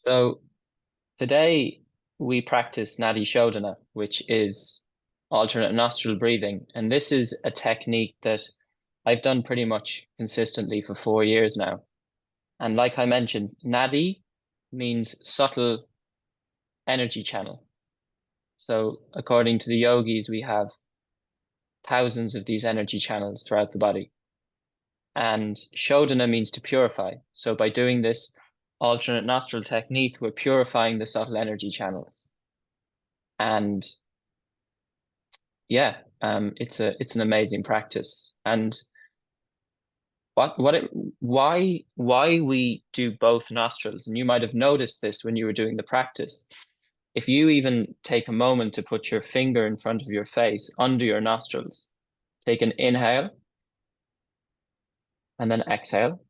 So today we practice Nadi Shodhana, which is alternate nostril breathing. And this is a technique that I've done pretty much consistently for 4 years now. And like I mentioned, Nadi means subtle energy channel. So according to the yogis, we have thousands of these energy channels throughout the body. And Shodhana means to purify. So by doing this alternate nostril technique, we're purifying the subtle energy channels. And yeah, it's an amazing practice. And what it why we do both nostrils, and you might have noticed this when you were doing the practice. If you even take a moment to put your finger in front of your face under your nostrils, take an inhale and then exhale,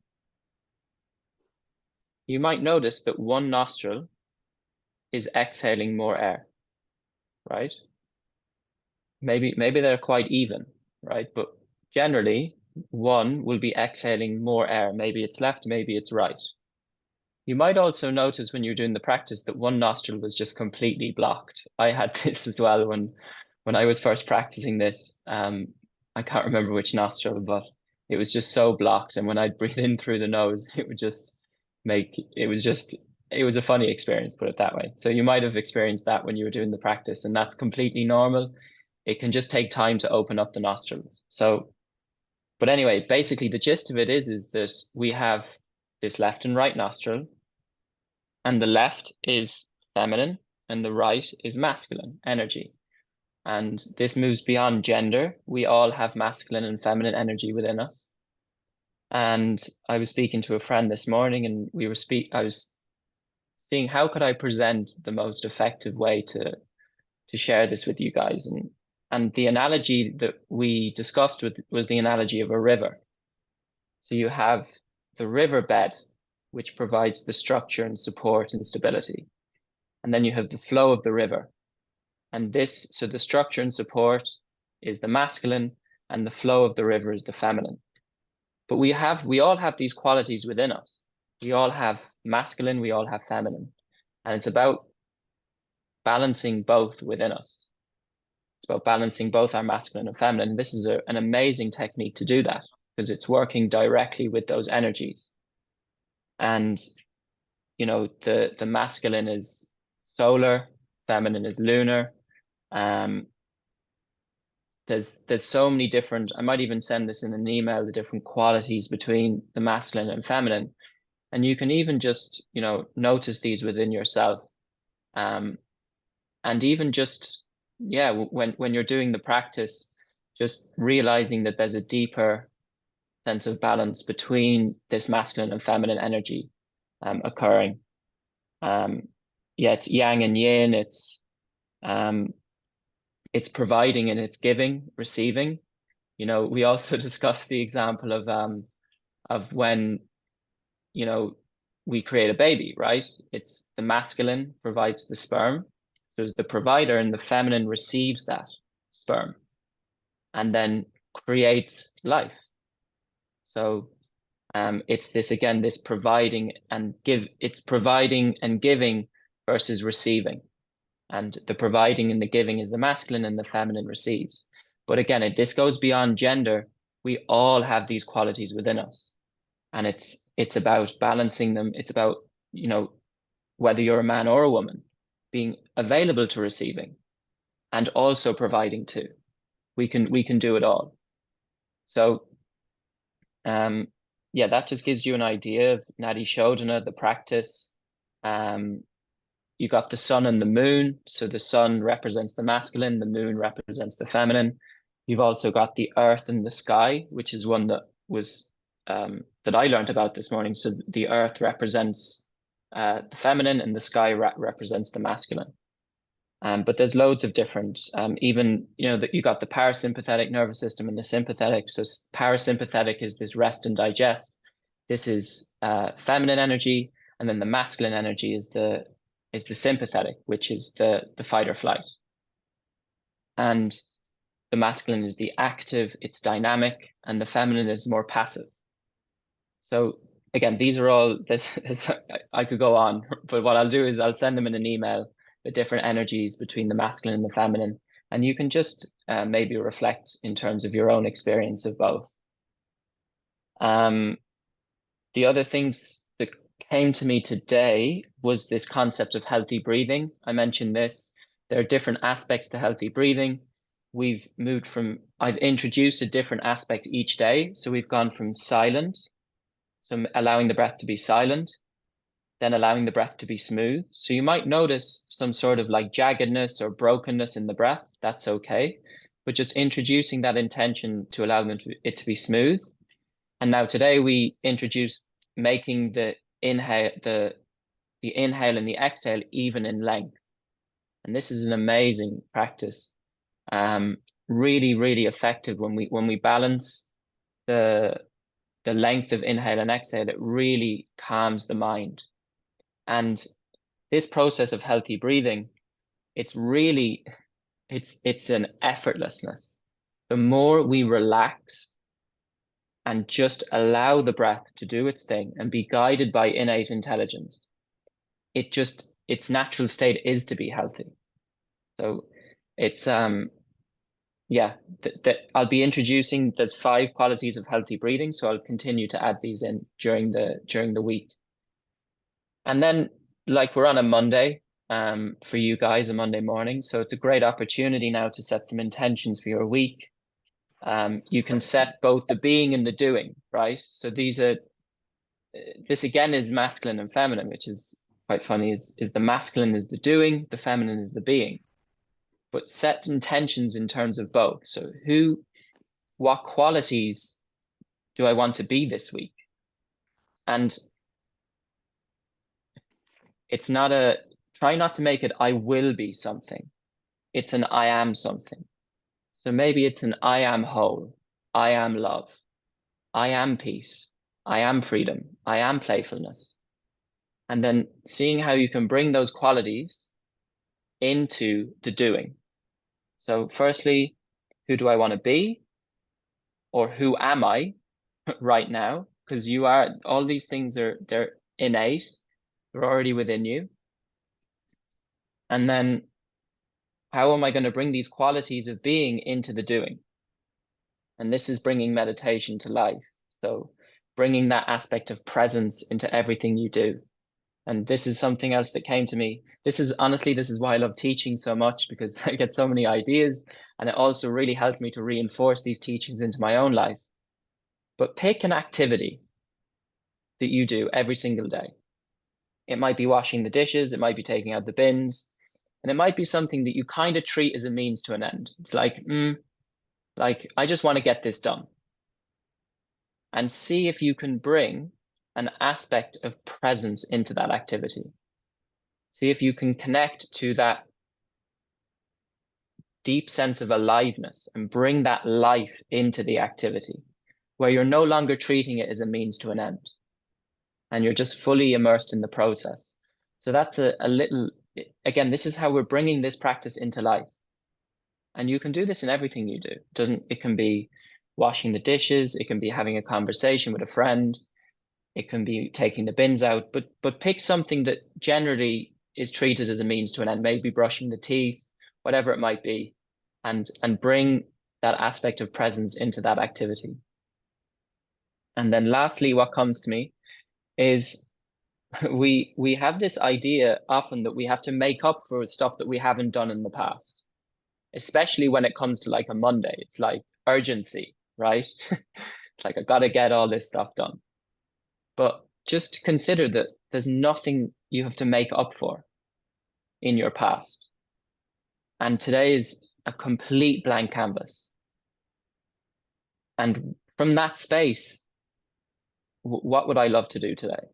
you might notice that one nostril is exhaling more air, right? Maybe they're quite even, right? But generally, one will be exhaling more air. Maybe it's left, maybe it's right. You might also notice when you're doing the practice that one nostril was just completely blocked. I had this as well when I was first practicing this. I can't remember which nostril, but it was just so blocked. And when I'd breathe in through the nose, it would just make it was a funny experience, put it that way. So you might have experienced that when you were doing the practice, and that's completely normal. It can just take time to open up the nostrils. So, but anyway, basically the gist of it is that we have this left and right nostril, and the left is feminine and the right is masculine energy. And this moves beyond gender. We all have masculine and feminine energy within us. And I was speaking to a friend this morning, and I was seeing how could I present the most effective way to share this with you guys. And the analogy that we discussed was the analogy of a river. So you have the riverbed, which provides the structure and support and stability. And then you have the flow of the river. So the structure and support is the masculine, and the flow of the river is the feminine. But we all have these qualities within us. We all have masculine, we all have feminine. And it's about balancing both within us. It's about balancing both our masculine and feminine. And this is an amazing technique to do that because it's working directly with those energies. And the masculine is solar, feminine is lunar. There's so many different, I might even send this in an email, the different qualities between the masculine and feminine. And you can even just, notice these within yourself. And even just, yeah, when you're doing the practice, just realizing that there's a deeper sense of balance between this masculine and feminine energy occurring. Yeah, it's yang and yin, it's providing and it's giving, receiving. We also discussed the example of when, we create a baby, right? It's the masculine provides the sperm. So it's the provider, and the feminine receives that sperm and then creates life. So it's this again, this it's providing and giving versus receiving. And the providing and the giving is the masculine, and the feminine receives. But again, this goes beyond gender. We all have these qualities within us. And it's about balancing them. It's about, whether you're a man or a woman, being available to receiving and also providing too. We can do it all. So yeah, that just gives you an idea of Nadi Shodhana, the practice. You got the sun and the moon. So the sun represents the masculine, the moon represents the feminine. You've also got the earth and the sky, which is one that was that I learned about this morning. So the earth represents the feminine, and the sky represents the masculine. But there's loads of different, even, that you got the parasympathetic nervous system and the sympathetic. So parasympathetic is this rest and digest. This is feminine energy, and then the masculine energy is the sympathetic, which is the fight or flight. And the masculine is the active, it's dynamic, and the feminine is more passive. So again, these are all this I could go on, but what I'll do is I'll send them in an email, the different energies between the masculine and the feminine, and you can just maybe reflect in terms of your own experience of both. The other things that came to me today was this concept of healthy breathing. I mentioned this. There are different aspects to healthy breathing. I've introduced a different aspect each day. So we've gone from silent, so allowing the breath to be silent, then allowing the breath to be smooth. So you might notice some sort of like jaggedness or brokenness in the breath. That's okay. But just introducing that intention to allow it to be smooth. And now today we introduced making the inhale and the exhale even in length. And this is an amazing practice. Really, really effective when we balance the length of inhale and exhale, it really calms the mind. And this process of healthy breathing, it's an effortlessness. The more we relax and just allow the breath to do its thing and be guided by innate intelligence, its natural state is to be healthy. So it's yeah, I'll be introducing, there's 5 qualities of healthy breathing, so I'll continue to add these in during the week. And then, like, we're on a Monday, for you guys, a Monday morning, so it's a great opportunity now to set some intentions for your week. You can set both the being and the doing, right? So this again is masculine and feminine, which is quite funny, is the masculine is the doing, the feminine is the being. But set intentions in terms of both. So what qualities do I want to be this week? And it's try not to make it, I will be something. It's an I am something. So maybe it's an I am whole, I am love, I am peace, I am freedom, I am playfulness. And then seeing how you can bring those qualities into the doing. So firstly, who do I want to be? Or who am I right now? Because all these things they're innate, they're already within you. And then how am I going to bring these qualities of being into the doing? And this is bringing meditation to life. So bringing that aspect of presence into everything you do. And this is something else that came to me. This is why I love teaching so much, because I get so many ideas, and it also really helps me to reinforce these teachings into my own life. But pick an activity that you do every single day. It might be washing the dishes, it might be taking out the bins, and it might be something that you kind of treat as a means to an end. It's like, I just want to get this done. And see if you can bring an aspect of presence into that activity. See if you can connect to that deep sense of aliveness and bring that life into the activity, where you're no longer treating it as a means to an end and you're just fully immersed in the process. So that's a little, again, this is how we're bringing this practice into life. And you can do this in everything you do. It can be washing the dishes, it can be having a conversation with a friend, it can be taking the bins out, but pick something that generally is treated as a means to an end, maybe brushing the teeth, whatever it might be, and bring that aspect of presence into that activity. And then lastly, what comes to me is we have this idea often that we have to make up for stuff that we haven't done in the past, especially when it comes to like a Monday. It's like urgency, right? It's like, I got to get all this stuff done. But just consider that there's nothing you have to make up for in your past. And today is a complete blank canvas. And from that space, what would I love to do today?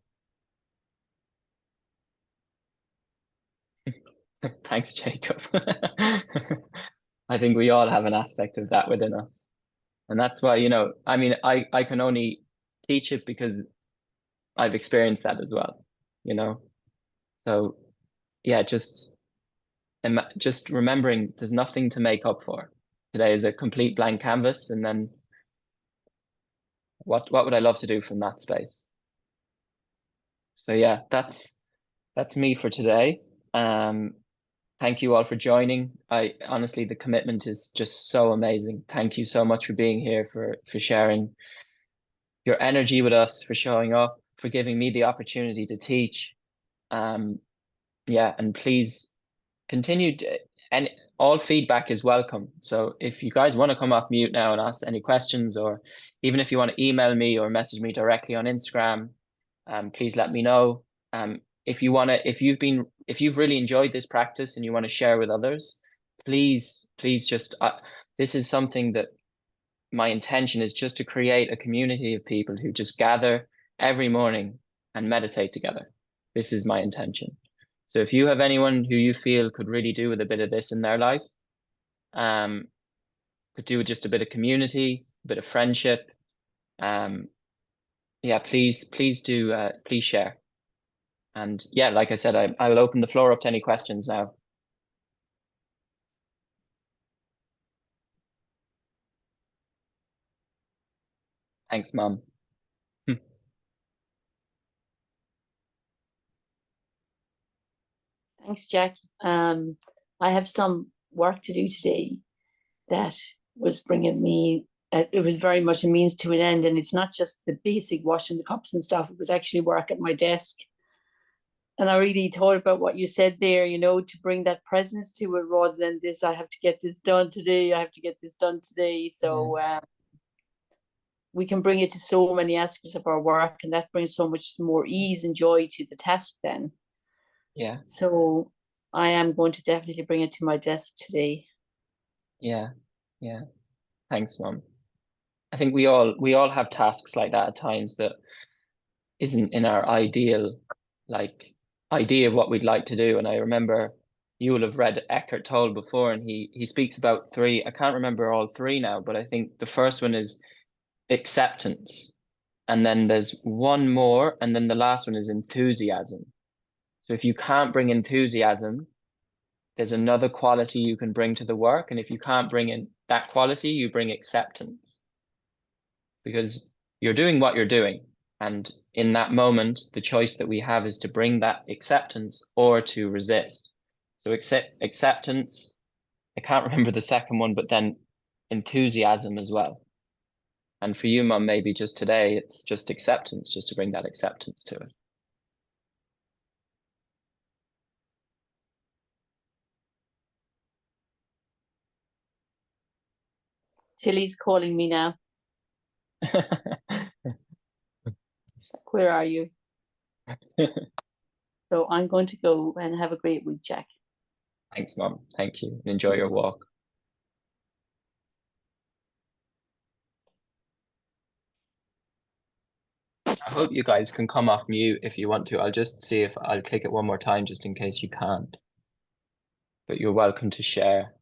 Thanks, Jacob. I think we all have an aspect of that within us. And that's why, I mean, I can only teach it because I've experienced that as well, So yeah, just remembering there's nothing to make up for. Today is a complete blank canvas, and then what would I love to do from that space? So yeah, that's me for today. Thank you all for joining. I honestly, the commitment is just so amazing. Thank you so much for being here, for sharing your energy with us, for showing up, for giving me the opportunity to teach. Yeah, and please continue and all feedback is welcome. So if you guys want to come off mute now and ask any questions, or even if you want to email me or message me directly on Instagram, please let me know. If you've really enjoyed this practice and you want to share with others, please just this is something that my intention is just to create a community of people who just gather every morning and meditate together. This is my intention. So if you have anyone who you feel could really do with a bit of this in their life, could do with just a bit of community, a bit of friendship, yeah, please do please share. And yeah, like I said, I will open the floor up to any questions now. Thanks, Mom. Thanks, Jack. I have some work to do today that was bringing me, it was very much a means to an end. And it's not just the basic washing the cups and stuff, it was actually work at my desk. And I really thought about what you said there, to bring that presence to it rather than this, I have to get this done today, I have to get this done today. So we can bring it to so many aspects of our work, and that brings so much more ease and joy to the task then. Yeah. So I am going to definitely bring it to my desk today. Yeah. Yeah. Thanks, Mom. I think we all have tasks like that at times that isn't in our ideal idea of what we'd like to do. And I remember you will have read Eckhart Tolle before, and he speaks about three. I can't remember all three now, but I think the first one is acceptance. And then there's one more, and then the last one is enthusiasm. So if you can't bring enthusiasm, there's another quality you can bring to the work. And if you can't bring in that quality, you bring acceptance. Because you're doing what you're doing. And in that moment, the choice that we have is to bring that acceptance or to resist. So acceptance, I can't remember the second one, but then enthusiasm as well. And for you, Mum, maybe just today, it's just acceptance, just to bring that acceptance to it. Tilly's calling me now. Where are you? So I'm going to go and have a great week, Jack. Thanks, Mom. Thank you. Enjoy your walk. I hope you guys can come off mute if you want to. I'll just see if I'll click it one more time just in case you can't. But you're welcome to share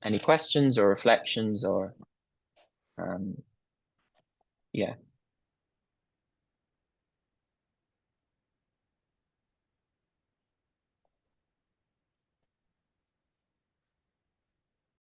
any questions or reflections or yeah.